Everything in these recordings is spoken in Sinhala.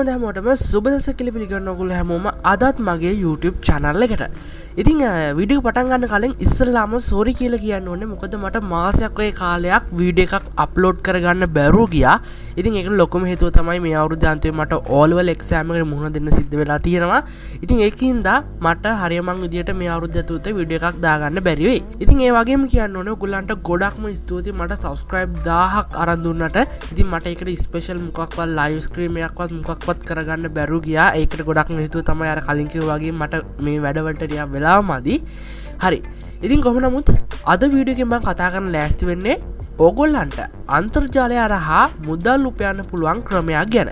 හැමෝටම සුබ දවසක් කියලා පිළිගන්න ඕගොල්ලෝ හැමෝම අදත් මගේ YouTube channel එකට. ඉතින් වීඩියෝ පටන් ගන්න කලින් ඉස්සෙල්ලාම sorry කියලා කියන්න ඕනේ. මොකද මට මාසයක් ඔය කාලයක් වීඩියෝ එකක් අප්ලෝඩ් කරගන්න බැරුව ගියා. ඉතින් ඒකට ලොකුම හේතුව තමයි මේ අවුරුද්දේ අන්තිමේ මට O level exam එකට මුහුණ දෙන්න සිද්ධ වෙලා තියෙනවා. ඉතින් ඒකින්ද මට හරියමං විදියට මේ අවුරුද්ද ඇතුළත වීඩියෝ එකක් දාගන්න බැරි වෙයි. ඉතින් ඒ වගේම කියන්න ඕනේ ඔයගොල්ලන්ට ගොඩක්ම ස්තුතියි මට subscribe 1000ක් අරන් දුන්නට. ඉතින් මට ඒකට ස්පෙෂල් මොකක්වත් live stream එකක්වත් මොකක්වත් කරගන්න බැරුව ගියා. ඒකට ගොඩක්ම හේතුව තමයි අර කලින් කිව්වා වගේ මට මේ වැඩවලට ටිකක් වෙලාවමදි. හරි. ඉතින් කොහොම නමුත් අද වීඩියෝ එකෙන් මම කතා කරන්න ලෑස්ති වෙන්නේ ඕගොල්ලන්ට අන්තර්ජාලය හරහා මුදල් උපයන්න පුළුවන් ක්‍රමයක් ගැන.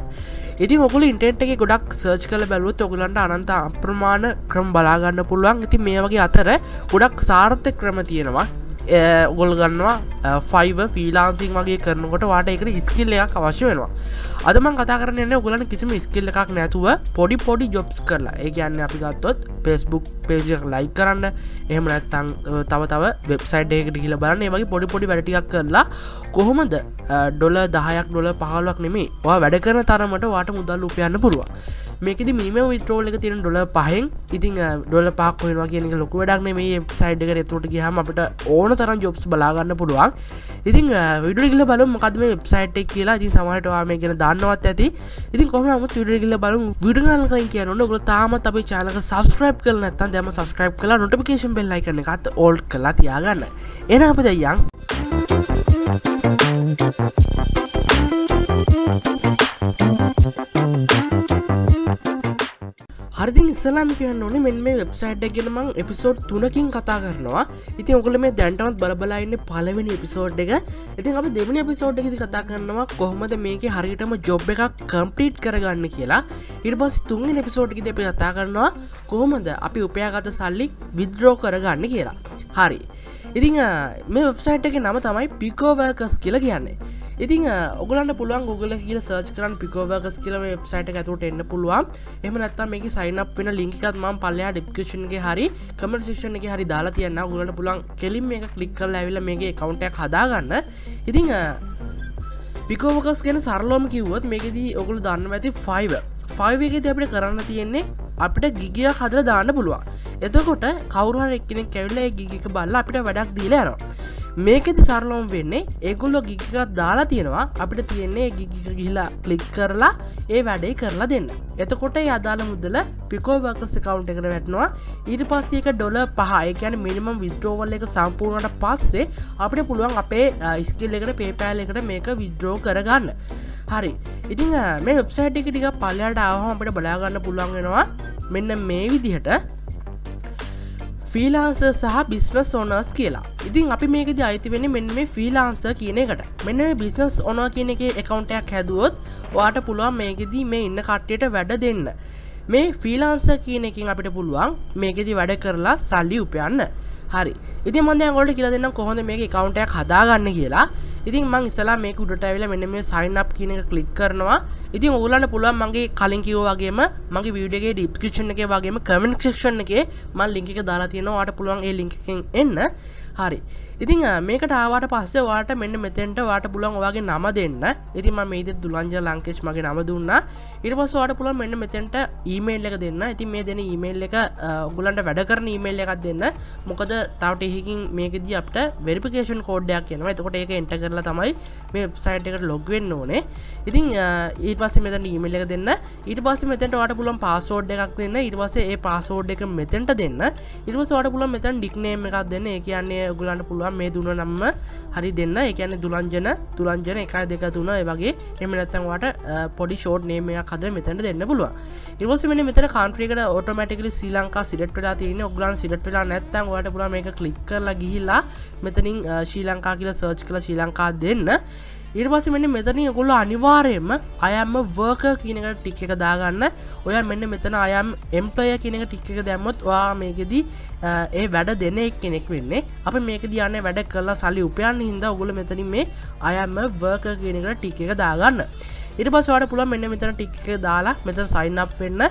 ඉතින් ඔයගොල්ලෝ ඉන්ටර්නෙට් එකේ ගොඩක් සර්ච් කරලා බැලුවොත් ඔයගොල්ලන්ට අනන්ත අප්‍රමාණ ක්‍රම බලා ගන්න පුළුවන්. ඉතින් මේ වගේ අතර ගොඩක් සාර්ථක ක්‍රම තියෙනවා. ඔයගොල්ලෝ ගන්නවා Fiverr freelancing වගේ කරනකොට වාට ඒකට ස්කිල් එකක් අවශ්‍ය වෙනවා. අද මම කතා කරන්න යන්නේ ඔයගොල්ලන්ට කිසිම ස්කිල් එකක් නැතුව පොඩි ජොබ්ස් කරලා. ඒ කියන්නේ අපි ගත්තොත් Facebook page එක like කරන්න, එහෙම නැත්නම් තව වෙබ්සයිට් එකකට ගිහලා බලන්න. මේ වගේ පොඩි වැඩ ටිකක් කරලා කොහොමද $10ක් $15ක් නෙමෙයි. ඔයා වැඩ කරන තරමට ඔයාට මුදල් උපයන්න පුළුවන්. මේකෙදි මිනිමම් විත්ඩ්‍රෝල් එක තියෙන $5න්. ඉතින් $5ක් හොයනවා කියන එක ලොකු වැඩක් නෙමෙයි. මේ වෙබ්සයිට් එකට ඒතකොට ගියාම අපිට ඕන තරම් ජොබ්ස් බලා ගන්න පුළුවන්. ඉතින් වීඩියෝ එක ගිහලා බලමු මොකද්ද මේ වෙබ්සයිට් එක කියලා. ඉතින් සමහරවිට ඔයා මේක ගැන දන්නවත් ඇති. ඉතින් කොහොම නමුත් වීඩියෝ එක ගිහලා බලමු. වීඩියෝ එක කරන්න කියන්නේ ඔයගොල්ලෝ තාමත් අපේ channel එක subscribe කරලා නැත්නම් දැන්ම subscribe කරලා notification bell icon එකත් all කරලා තියාගන්න. එහෙනම් අපි දැන් යන් හරිදින් ඉස්සලාම කියන්න ඕනේ මෙන්න මේ වෙබ්සයිට් එක ගැන මම එපිසෝඩ් 3කින් කතා කරනවා. ඉතින් ඔයගොල්ලෝ මේ දැන්ටමත් බල ඉන්නේ පළවෙනි එපිසෝඩ් එක. ඉතින් අපි දෙවෙනි එපිසෝඩ් එකේදී කතා කරනවා කොහොමද මේකේ හරියටම ජොබ් එකක් කම්ප්ලීට් කරගන්න කියලා. ඊට පස්සේ තුන්වෙනි එපිසෝඩ් එකේදී අපි කතා කරනවා කොහොමද අපි උපයාගත සල්ලි withdraw කරගන්න කියලා. හරි. ඉතින් මේ වෙබ්සයිට් එකේ නම තමයි Picoworkers කියලා කියන්නේ. ඉතින් ඔයගලන්ට පුළුවන් Google එකේ ගිහලා search කරන්න Picoworkers කියලා මේ වෙබ්සයිට් එක ඇතුළට එන්න පුළුවන්. එහෙම නැත්නම් මේකේ sign up වෙන link එකත් මම පල්ලෙහා description එකේ හරි comment section එකේ හරි දාලා තියන්නම්. ඔයගලන්ට පුළුවන් කෙලින් මේක click කරලා ඇවිල්ලා මේකේ account එකක් හදාගන්න. ඉතින් Picoworkers ගැන සරලවම කිව්වොත් මේකෙදී ඔයගොල්ලෝ දන්නවා ඇති Fiverr එකේදී අපිට කරන්න තියෙන්නේ අපිට gig එකක් හදලා දාන්න පුළුවන්. එතකොට කවුරු හරි එක්කෙනෙක් ඇවිල්ලා ඒ gig එක බලලා අපිට වැඩක් දීලා යනවා. මේකෙදි සරලවම වෙන්නේ ඒගොල්ලෝ gig එකක් දාලා තියෙනවා. අපිට තියෙන්නේ gig එක ගිහිලා click කරලා ඒ වැඩේ කරලා දෙන්න. එතකොට ඒ අදාළ මුදල Picoworkers account එකට වැටෙනවා. ඊට පස්සේ ඒක $5. ඒ කියන්නේ minimum withdrawal එක සම්පූර්ණ වුණාට පස්සේ අපිට පුළුවන් අපේ skill එකට PayPal එකට මේක withdraw කරගන්න. හරි. ඉතින් මේ වෙබ්සයිට් එක ටිකක් පල්ලෙහාට ආවම අපිට බලා ගන්න පුළුවන් වෙනවා මෙන්න මේ විදිහට ෆ්‍රීලාන්සර් සහ බිස්නස් ඕනර්ස් කියලා. ඉතින් අපි මේකදී අයිති වෙන්නේ මෙන්න මේ ෆ්‍රීලාන්සර් කියන එකට. මෙන්න මේ බිස්නස් ඕනර් කියන එකේ account එකක් හැදුවොත් ඔයාට පුළුවන් මේකදී මේ ඉන්න කට්ටියට වැඩ දෙන්න. මේ ෆ්‍රීලාන්සර් කියන එකෙන් අපිට පුළුවන් මේකදී වැඩ කරලා සල්ලි උපයන්න. හරි. ඉතින් මම දැන් ඔයාලට කියලා දෙන්නම් කොහොමද මේක account එකක් හදාගන්න කියලා. ඉතින් මම ඉස්සලා මේක උඩට ආවිලා මෙන්න මේ sign up කියන එක click කරනවා. ඉතින් ඔයගොල්ලන්ට පුළුවන් මගේ කලින් කිව්වා වගේම මගේ වීඩියෝ එකේ description එකේ වගේම comment section එකේ මම link එක දාලා තියෙනවා. ඔයාලට පුළුවන් ඒ link එකෙන් එන්න. හරි. ඉතින් මේකට ආවට පස්සේ ඔයාලට මෙන්න මෙතෙන්ට ඔයාලට පුළුවන් ඔයාගේ නම දෙන්න. ඉතින් මම මේ විදිහට දුලංජ ලංකේෂ් මගේ නම දුන්නා. ඊට පස්සේ ඔයාලට පුළුවන් මෙන්න මෙතෙන්ට email එක දෙන්න. ඉතින් මේ දෙන email එක ඔයගොල්ලන්ට වැඩ කරන email එකක් දෙන්න. මොකද තව ටිකකින් මේකෙදී අපිට verification code එකක් එනවා. එතකොට ඒක enter කරලා තමයි මේ website එකට log වෙන්න ඕනේ. ඉතින් ඊට පස්සේ මෙතන email එක දෙන්න. ඊට පස්සේ මෙතෙන්ට ඔයාලට පුළුවන් password එකක් දෙන්න. ඊට පස්සේ ඒ password එක මෙතෙන්ට දෙන්න. ඊට පස්සේ ඔයාලට පුළුවන් මෙතන nickname එකක් දෙන්න. ඒ කියන්නේ ඔයගොල්ලන්ට පුළුවන් මේ දුන නම හරි දෙන්න. ඒ කියන්නේ දුලංජන 1 2 3 ඒ වගේ. එහෙම නැත්නම් ඔයාලට පොඩි short name එකක් හදලා මෙතනට දෙන්න පුළුවන්. ඊට පස්සේ මෙන්න මෙතන country එකට automatically ශ්‍රී ලංකා select වෙලා තියෙන්නේ. ඔයගොල්ලන් select වෙලා නැත්නම් ඔයාලට පුළුවන් මේක click කරලා ගිහිල්ලා මෙතනින් ශ්‍රී ලංකා කියලා search කරලා ශ්‍රී ලංකා දෙන්න. ඊට පස්සේ මෙන්න මෙතනින් ඔයගොල්ලෝ අනිවාර්යයෙන්ම I am a worker කියන එක ටික් එක දාගන්න. ඔයා මෙන්න මෙතන I am employer කියන එක ටික් එක දැම්මොත් ඔයා මේකෙදී ඒ වැඩ දෙන කෙනෙක් වෙන්නේ. අපි මේකදී යන්නේ වැඩ කරලා සල්ලි උපයන්න හින්දා ඔයගොල්ලෝ මෙතනින් මේ I am a worker කියන එකට ටික් එක දාගන්න. ඊට පස්සේ ඔයාලට පුළුවන් මෙන්න මෙතන ටික් එක දාලා මෙතන sign up වෙන්න.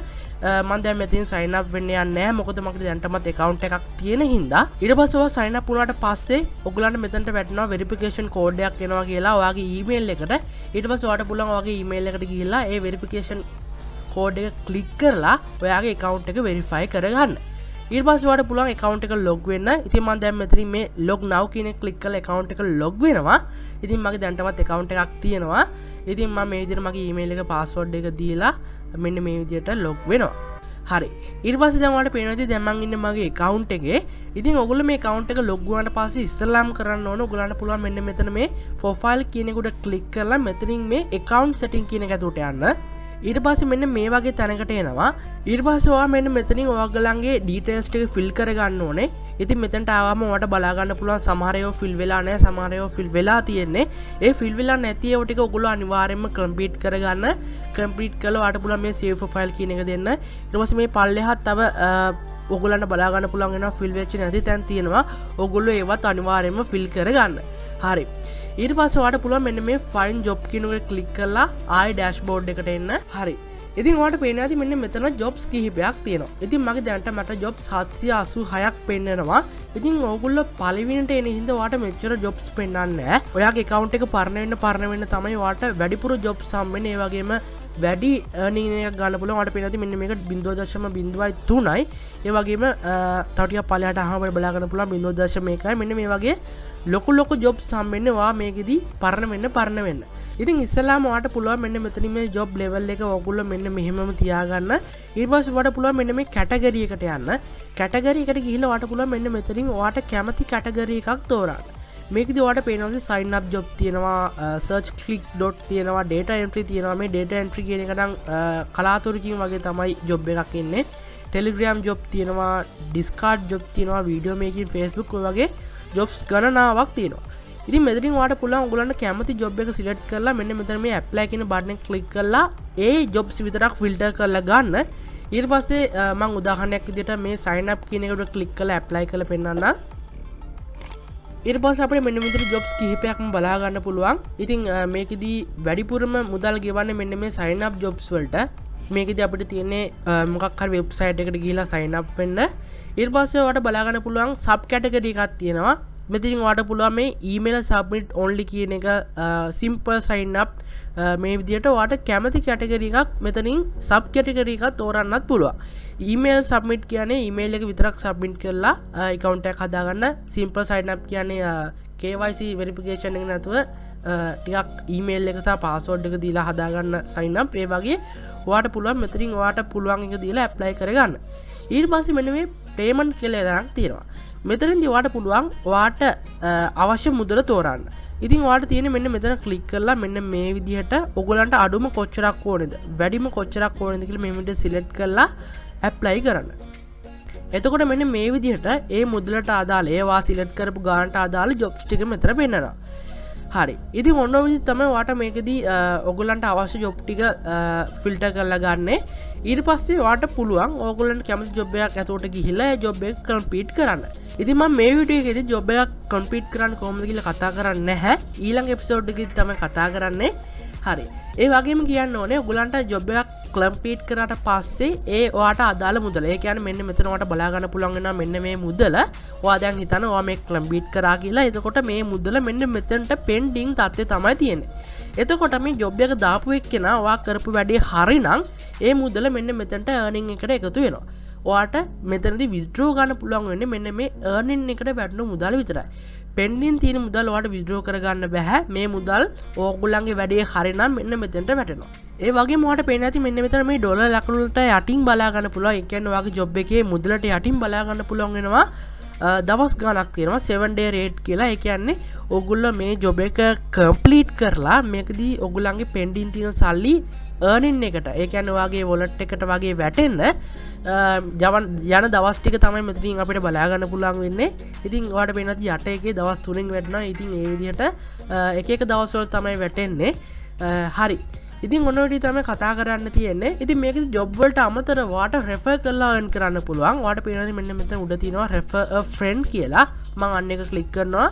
මම දැන් මෙතන sign up වෙන්න යන්නේ නැහැ. මොකද මගේ දැන්ටමත් account එකක් තියෙන හින්දා. ඊට පස්සේ ඔයා sign up වුණාට පස්සේ ඔයගලන්ට මෙතනට වැටෙනවා verification code එකක් එනවා කියලා ඔයාගේ email එකට. ඊට පස්සේ ඔයාලට පුළුවන් ඔයාගේ email එකට ගිහිල්ලා ඒ verification කෝඩ් එක ක්ලික් කරලා ඔයාගේ account එක verify කරගන්න. ඊට පස්සේ ඔයාලට පුළුවන් account එක log වෙන්න. ඉතින් මම දැන් මෙතනින් මේ log now කියන එක ක්ලික් කරලා account එක log වෙනවා. ඉතින් මගේ දැනටමත් account එකක් තියෙනවා. ඉතින් මම මේ විදිහට මගේ email එක password එක දීලා මෙන්න මේ විදිහට log වෙනවා. හරි. ඊට පස්සේ දැන් ඔයාලට පේනවා ඉතින් දැන් මම ඉන්නේ මගේ account එකේ. ඉතින් ඔයගොල්ලෝ මේ account එක log වුණාට පස්සේ ඉස්සෙල්ලාම කරන්න ඕන ඔයගොල්ලන්ට පුළුවන් මෙන්න මෙතන මේ profile කියන එක උඩ click කරලා මෙතනින් මේ account setting කියන එක ඇතුළට යන්න. ඊට පස්සේ මෙන්න මේ වගේ තැනකට එනවා. ඊට පස්සේ ඔයා මෙන්න මෙතනින් ඔයගොල්ලන්ගේ details ටික fill කරගන්න ඕනේ. ඉතින් මෙතනට ආවම ඔයාලට බලා ගන්න පුළුවන් සමහර ඒවා fill වෙලා නැහැ, සමහර ඒවා fill වෙලා තියෙන්නේ. ඒ fill වෙලා නැති ඒවා ටික ඔයගොල්ලෝ අනිවාර්යයෙන්ම complete කරගන්න. complete කළා ඔයාලට පුළුවන් මේ save profile කියන එක දෙන්න. ඊට පස්සේ මේ පල්ලෙහාත් තව ඔයගොල්ලන්ට බලා ගන්න පුළුවන් වෙනවා fill වෙච්ච නැති තැන් තියෙනවා. ඔයගොල්ලෝ ඒවත් අනිවාර්යයෙන්ම fill කරගන්න. හරි. ඊට පස්සේ ඔයාලට පුළුවන් මෙන්න මේ find job කියන එක ක්ලික් කරලා ආයෙ dashboard එකට එන්න. හරි. ඉතින් ඔයාලට පේනවා ඉතින් මෙන්න මෙතන jobs කිහිපයක් තියෙනවා. ඉතින් මගේ දැනට මට jobs 786ක් පෙන්නනවා. ඉතින් ඕගොල්ලෝ පළවෙනිට එන හින්දා ඔයාලට මෙච්චර jobs පෙන්නන්නේ නැහැ. ඔයාගේ account එක පරණ වෙන්න තමයි ඔයාලට වැඩිපුර jobs හම්බෙන්නේ. ඒ වගේම වැඩි earning එකක් ගන්න පුළුවන්. ඔයාලට පේනවා ඉතින් මෙන්න මේක 0.03යි. ඒ වගේම තව ටිකක් පළයට අහම බලා ගන්න පුළුවන් 0.1යි. මෙන්න මේ වගේ ලොකු jobs හම්බෙන්නේ ඔයා මේකෙදි පරණ වෙන්න. ඉතින් ඉස්සෙල්ලාම ඔයාලට පුළුවන් මෙන්න මෙතනින් මේ job level එක ඔයගොල්ලෝ මෙන්න මෙහෙමම තියාගන්න. ඊට පස්සේ ඔයාලට පුළුවන් මෙන්න මේ category එකට යන්න. category එකට ගිහිල්ලා ඔයාලට පුළුවන් මෙන්න මෙතනින් ඔයාලට කැමති category එකක් තෝරන්න. මේකෙදි ඔයාලට පේනවා sign up job තියෙනවා, search click dot තියෙනවා, data entry තියෙනවා. මේ data entry කියන එක නම් කලාතුරකින් වගේ තමයි job එකක් ඉන්නේ. telegram job තියෙනවා, discard job තියෙනවා, video making, facebook ඔය වගේ jobs ගණනාවක් තියෙනවා. ඉතින් මෙතනින් ඔයාලට පුළුවන් ඔයගොල්ලන්ට කැමති job එක select කරලා මෙන්න මෙතන මේ apply කියන button එක click කරලා ඒ jobs විතරක් filter කරලා ගන්න. ඊට පස්සේ මම උදාහරණයක් විදිහට මේ sign up කියන එකට click කරලා apply කරලා පෙන්නන්න. ඊට පස්සේ අපිට මෙන්න මෙතන jobs කිහිපයක්ම බලා ගන්න පුළුවන්. ඉතින් මේකෙදි වැඩිපුරම මුදල් ගෙවන්නේ මෙන්න මේ sign up jobs වලට. මේකෙදි අපිට තියෙන්නේ මොකක් හරි website එකකට ගිහිලා sign up වෙන්න. ඊට පස්සේ ඔයාලට බලා ගන්න පුළුවන් sub category එකක් තියෙනවා. මෙතනින් ඔයාලට පුළුවන් මේ email submit only කියන එක simple sign up මේ විදිහට ඔයාලට කැමති category එකක් මෙතනින් sub category එකක් තෝරන්නත් පුළුවන්. email submit කියන්නේ email එක විතරක් submit කරලා account එකක් හදාගන්න. simple sign up කියන්නේ KYC verification එක නැතුව ටිකක් email එක සහ password එක දීලා හදාගන්න sign up. ඒ වගේ ඔයාලට පුළුවන් මෙතනින් ඔයාලට පුළුවන් එක දීලා apply කරගන්න. ඊට පස්සේ මෙන්න මේ payment කියලා එකක් තියෙනවා. මෙතනින්දී ඔයාලට පුළුවන් ඔයාලට අවශ්‍ය මුදල තෝරන්න. ඉතින් ඔයාලට තියෙන්නේ මෙන්න මෙතන ක්ලික් කරලා මෙන්න මේ විදිහට ඔයගලන්ට අඩුම කොච්චරක් ඕනේද වැඩිම කොච්චරක් ඕනේද කියලා මේ විදිහට සිලෙක්ට් කරලා ඇප්ලයි කරන්න. එතකොට මෙන්න මේ විදිහට ඒ මුදලට අදාළ ඒවා සිලෙක්ට් කරපු ගානට අදාළ ජොබ්ස් ටික මෙතන පෙන්නනවා. හරි. ඉතින් ඔන්න ඔය විදිහට තමයි ඔයාලට මේකෙදී ඔයගලන්ට අවශ්‍ය ජොබ් ටික ෆිල්ටර් කරලා ගන්න. ඊට පස්සේ ඔයාලට පුළුවන් ඔයගලන්ට කැමති ජොබ් එකක් ඇතුළට ගිහිල්ලා ඒ ජොබ් එක කම්ප්ලීට් කරන්න. ඉතින් මම මේ වීඩියෝ එකේදී ජොබ් එකක් කම්ප්ලීට් කරන්න කොහොමද කියලා කතා කරන්නේ නැහැ. ඊළඟ එපිසෝඩ් එකේදී තමයි කතා කරන්නේ. හරි. ඒ වගේම කියන්න ඕනේ ඔයගලන්ට ජොබ් එකක් කම්ප්ලීට් කරාට පස්සේ ඒ ඔයාට අදාළ මුදල. ඒ කියන්නේ මෙන්න මෙතන ඔයාට බලා ගන්න පුළුවන් වෙනවා මෙන්න මේ මුදල. ඔයා දැන් හිතන ඔයා මේ කම්ප්ලීට් කරා කියලා. එතකොට මේ මුදල මෙන්න මෙතනට පෙන්ඩිං තත්ත්වය තමයි තියෙන්නේ. එතකොට මේ ජොබ් එක දාපු එක්කෙනා ඔයා කරපු වැඩේ හරිනම් ඒ මුදල මෙන්න මෙතනට earning එකට එකතු වෙනවා. ඔයාට මෙතනදී withdraw ගන්න පුළුවන් වෙන්නේ මෙන්න මේ earning එකට වැටෙන මුදල් විතරයි. pending තියෙන මුදල් ඔයාට withdraw කරගන්න බෑ. මේ මුදල් ඕගොල්ලන්ගේ වැඩේ හරිනම් මෙන්න මෙතනට වැටෙනවා. ඒ වගේම ඔයාට පේන්න ඇති මෙන්න මෙතන මේ ඩොලර් ලකුණට යටින් බලා ගන්න පුළුවන්. ඒ කියන්නේ ඔයාගේ ජොබ් එකේ මුදලට යටින් බලා ගන්න පුළුවන් වෙනවා. දවස් ගානක් තියෙනවා 7 day rate කියලා. ඒ කියන්නේ ඔයගොල්ලෝ මේ ජොබ් එක කම්ප්ලීට් කරලා මේකදී ඔයගොල්ලන්ගේ pending තියෙන සල්ලි earning එකට ඒ කියන්නේ ඔයාගේ wallet එකට වගේ වැටෙන්න යන දවස් ටික තමයි මෙතනින් අපිට බලා ගන්න පුළුවන් වෙන්නේ. ඉතින් ඔයාලට පේනවා යට එකේ දවස් 3න් වැටෙනවා. ඉතින් ඒ විදිහට එක එක දවස් වල තමයි වැටෙන්නේ. හරි. ඉතින් ඔන්න ඔය ටික තමයි කතා කරන්න තියෙන්නේ. ඉතින් මේකේ ජොබ් වලට අමතරව ඔයාට refer කරලා earn කරන්න පුළුවන්. ඔයාට පේනවා මෙන්න මෙතන උඩ තියෙනවා refer a friend කියලා. මම අන්න එක ක්ලික් කරනවා.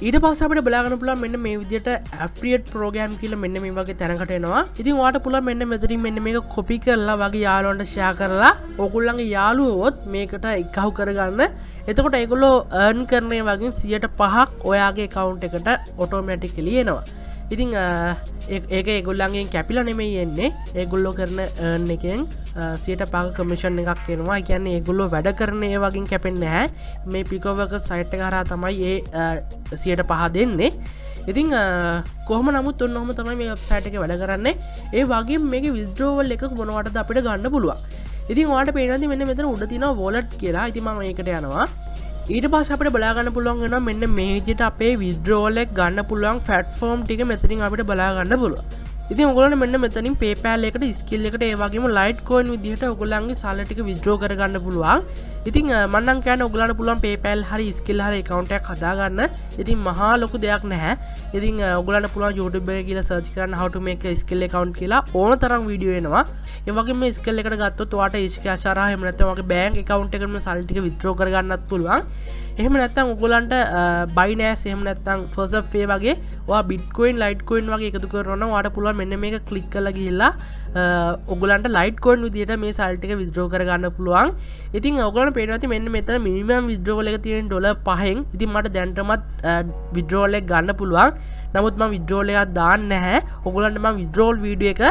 ඊට පස්සේ අපිට බලා ගන්න පුළුවන් මෙන්න මේ විදිහට affiliate program කියලා මෙන්න මේ වගේ තැනකට එනවා. ඉතින් ඔයාට පුළුවන් මෙන්න මෙතනින් මෙන්න මේක copy කරලා වගේ යාළුවන්ට share කරලා ඕගොල්ලන්ගේ යාළුවෝත් මේකට එකහු කරගන්න. එතකොට ඒගොල්ලෝ earn කරන්නේ වගේ 105ක් ඔයාගේ account එකට automatically එනවා. ඉතින් ඒක ඒගොල්ලන්ගෙන් කැපිලා නෙමෙයි එන්නේ ඒගොල්ලෝ කරන earn එකෙන් 105 කමිෂන් එකක් එනවා. ඒ කියන්නේ ඒගොල්ලෝ වැඩ කරන ඒ වගේ කැපෙන්නේ නැහැ. මේ Picoworkers site එක හරහා තමයි ඒ 105 දෙන්නේ. ඉතින් කොහොම නමුත් ඔන්නෝම තමයි මේ වෙබ්සයිට් එකේ වැඩ කරන්නේ. ඒ වගේම මේකේ withdrawal එක මොනවටද අපිට ගන්න පුළුවන්. ඉතින් ඔයාලට පේනවාද මෙන්න මෙතන උඩ තියෙනවා wallet කියලා. ඉතින් මම ඒකට යනවා. ඊට පස්සේ අපිට බලා ගන්න පුළුවන් වෙනවා මෙන්න මේ විදිහට අපේ withdrawal එක ගන්න පුළුවන් platform ටික මෙතනින් අපිට බලා ගන්න පුළුවන්. ඉතින් ඔයගොල්ලෝ මෙන්න මෙතනින් PayPal එකට skill එකට ඒ වගේම Litecoin විදිහට ඔයගොල්ලන්ගේ සල්ලි ටික withdraw කර ගන්න පුළුවන්. ඉතින් මම නම් කියන්නේ ඔයගොල්ලන්ට පුළුවන් PayPal හරි skill හරි account එකක් හදාගන්න. ඉතින් මහා ලොකු දෙයක් නැහැ. ඉතින් ඔයගොල්ලන්ට පුළුවන් YouTube එකේ ගිහලා search කරන්න how to make a skill account කියලා ඕන තරම් වීඩියෝ එනවා. ඒ වගේම මේ skill එකට ගත්තොත් ඔයාට easycash හරහා එහෙම නැත්නම් ඔයාගේ bank account එකකටම සල්ලි ටික withdraw කර ගන්නත් පුළුවන්. එහෙම නැත්නම් ඔයගොල්ලන්ට Binance එහෙම නැත්නම් First Pay වගේ ඔයා Bitcoin Litecoin වගේ එකතු කරනවා නම් ඔයාට පුළුවන් මෙන්න මේක click කරලා ගිහිල්ලා ඔයගොල්ලන්ට Litecoin විදියට මේ සල්ලි ටික withdraw කර ගන්න පුළුවන්. ඉතින් ඔයගොල්ලන්ට පේනවා ඇති මෙන්න මෙතන minimum withdrawal එක තියෙන $5න්. ඉතින් මට දැනටමත් withdrawal එක ගන්න පුළුවන්. නමුත් මම withdrawal එකක් දාන්නේ නැහැ. ඔයගොල්ලන්ට මම withdrawal video එක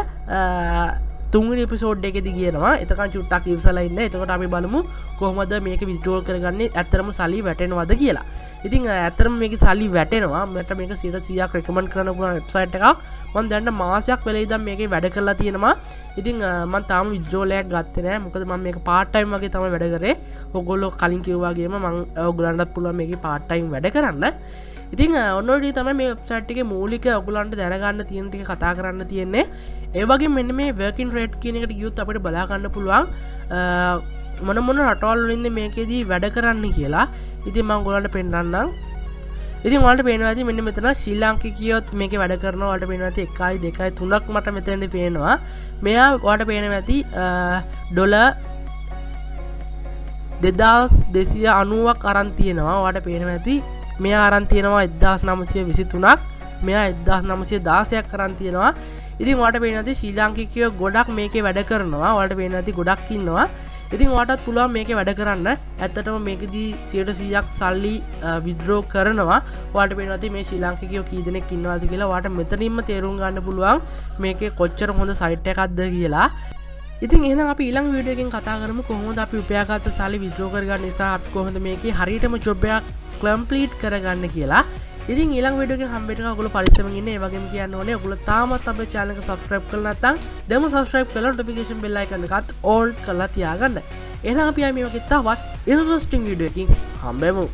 තුන්වෙනි එපිසෝඩ් එකේදී කියනවා. එතකන් චුට්ටක් ඉවසලා ඉන්න. එතකොට අපි බලමු කොහොමද මේක withdrawal කරගන්නේ ඇත්තටම සල්ලි වැටෙනවද කියලා. ඉතින් ඇත්තටම මේකේ සල්ලි වැටෙනවා. මට මේක 100% recommend කරන්න පුළුවන් වෙබ්සයිට් එකක්. මම දැන් මාසයක් වෙලා ඉඳන් මේකේ වැඩ කරලා තියෙනවා. ඉතින් මම තාම withdrawal එකක් ගත්තේ නැහැ. මොකද මම මේක part time වගේ තමයි වැඩ කරේ. ඔයගොල්ලෝ කලින් කිව්වා වගේම මම ඔයගොල්ලන්ටත් පුළුවන් මේකේ part time වැඩ කරන්න. ඉතින් ඔන්න ඔය තමයි මේ වෙබ්සයිට් එකේ මූලික ඔයගොල්ලන්ට දැනගන්න තියෙන ටික කතා කරන්න තියෙන්නේ. ඒ වගේම මෙන්න මේ working rate කියන එකට ගියොත් අපිට බලා ගන්න පුළුවන් මොන මොන රටවල් වලින්ද මේකෙදී වැඩ කරන්න කියලා. ඉතින් මම ඔයගොල්ලන්ට පෙන්නන්නම්. ඉතින් ඔයාලට පේනවා ඇති මෙන්න මෙතන ශ්‍රී ලාංකිකයොත් මේකේ වැඩ කරනවා. ඔයාලට පේනවා ඇති 1 2 3ක් මට මෙතනදී පේනවා. මෙයා ඔයාලට පේනවා ඇති $2290ක් අරන් තියෙනවා. ඔයාලට පේනවා ඇති මෙයා අරන් තියෙනවා 1923ක්. මෙයා 1916ක් අරන් තියෙනවා. ඉතින් ඔයාලට පේනවා ඇති ශ්‍රී ලාංකිකයෝ ගොඩක් මේකේ වැඩ කරනවා. ඔයාලට පේනවා ඇති ගොඩක් ඉන්නවා. ඉතින් ඔයාටත් පුළුවන් මේකේ වැඩ කරන්න. ඇත්තටම මේකෙදී 100%ක් සල්ලි withdraw කරනවා. ඔයාලට පේනවා ඇති මේ ශ්‍රී ලාංකිකයෝ කී දෙනෙක් ඉන්නවාද කියලා. ඔයාට මෙතනින්ම තේරුම් ගන්න පුළුවන් මේකේ කොච්චර හොඳ සයිට් එකක්ද කියලා. ඉතින් එහෙනම් අපි ඊළඟ වීඩියෝ එකෙන් කතා කරමු කොහොමද අපි උපයාගත්ත සල්ලි withdraw කරගන්න නිසා අපි කොහොමද මේකේ හරියටම ජොබ් එකක් කම්ප්ලීට් කරගන්න කියලා. ඉතින් ඊළඟ වීඩියෝ එකෙන් හම්බෙන්න ඔයගොල්ලෝ පරිස්සමෙන් ඉන්න. ඒ වගේම කියන්න ඕනේ ඔයගොල්ලෝ තාමත් අපේ channel එක subscribe කරලා නැත්නම් දැන්ම subscribe කරලා notification bell icon එකත් all කරලා තියාගන්න. එහෙනම් අපි ආයේ මේ වගේ තවත් interesting වීඩියෝ එකකින් හම්බෙමු.